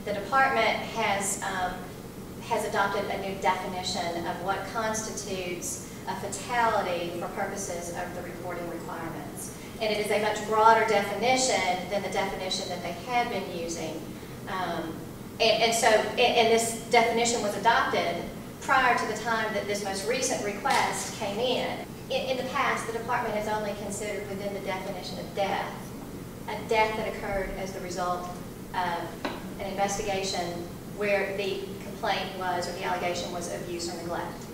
the department has adopted a new definition of what constitutes a fatality for purposes of the reporting requirements. And it is a much broader definition than the definition that they had been using. And this definition was adopted prior to the time that this most recent request came in. In the past, the department has only considered within the definition of death, a death that occurred as the result of an investigation where the complaint was, or the allegation was, abuse or neglect.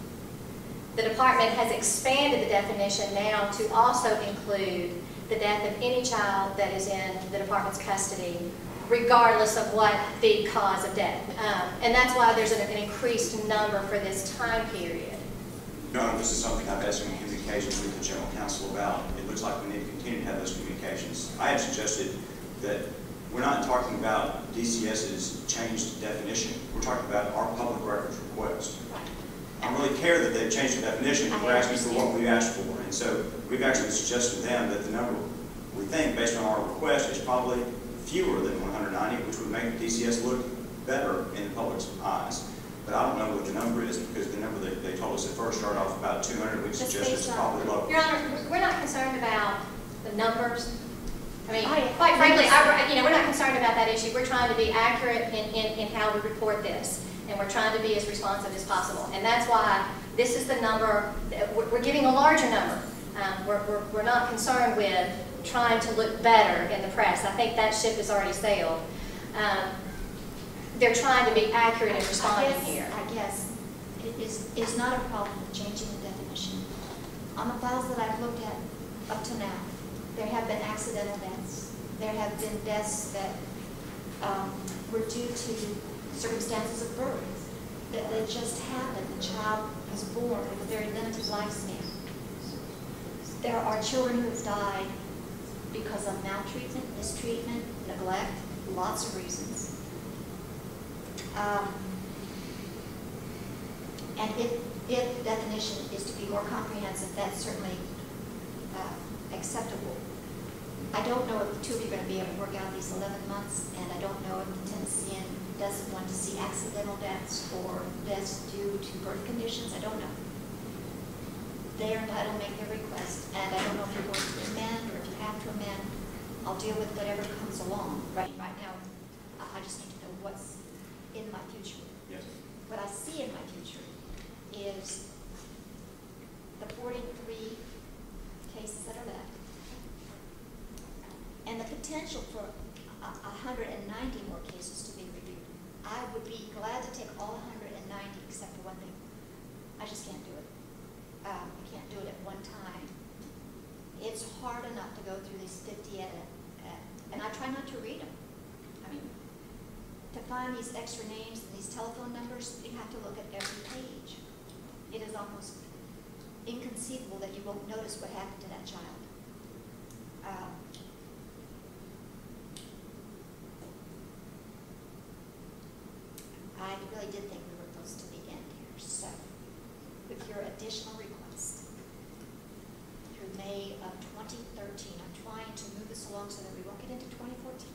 The department has expanded the definition now to also include the death of any child that is in the department's custody, regardless of what the cause of death. And that's why there's an increased number for this time period. No, this is something I've had some communications with the general counsel about. It looks like we need to continue to have those communications. I have suggested that we're not talking about DCS's changed definition. We're talking about our public records request. I don't really care that they've changed the definition. We're asking for what we asked for. And so we've actually suggested to them that the number we think, based on our request, is probably fewer than 190, which would make DCS look better in the public's eyes. But I don't know what the number is, because the number they told us at first started off about 200. We suggest it's probably lower. Your Honor, we're not concerned about the numbers. I mean, quite frankly, we're not concerned about that issue. We're trying to be accurate in how we report this, and we're trying to be as responsive as possible. And that's why this is the number. We're giving a larger number. We're not concerned with trying to look better in the press. I think that ship has already sailed. They're trying to be accurate in responding here. I guess it is not a problem with changing the definition. On the files that I've looked at up to now, there have been accidental deaths. There have been deaths that were due to circumstances of birth, that they just happened. The child was born with a very limited lifespan. There are children who have died because of maltreatment, mistreatment, neglect, lots of reasons. And if the definition is to be more comprehensive, that's certainly acceptable. I don't know if the two of you are going to be able to work out these 11 months, and I don't know if the Tennessean doesn't want to see accidental deaths or deaths due to birth conditions. I don't know. They are entitled to make their request, and I don't know if you're going to amend or if you have to amend. I'll deal with whatever comes along. Right now, I just need to know what's in my future. Yes. What I see in my future is the 43 cases that are left, and the potential for 190 more cases to be reviewed. I would be glad to take all 190 except for one thing. I just can't do it. I can't do it at one time. It's hard enough to go through these 50 and I try not to read them. I mean, to find these extra names and these telephone numbers, you have to look at every page. It is almost inconceivable that you won't notice what happened to that child. I really did think we were close to the end here. So, with your additional request, through May of 2013, I'm trying to move this along so that we won't get into 2014.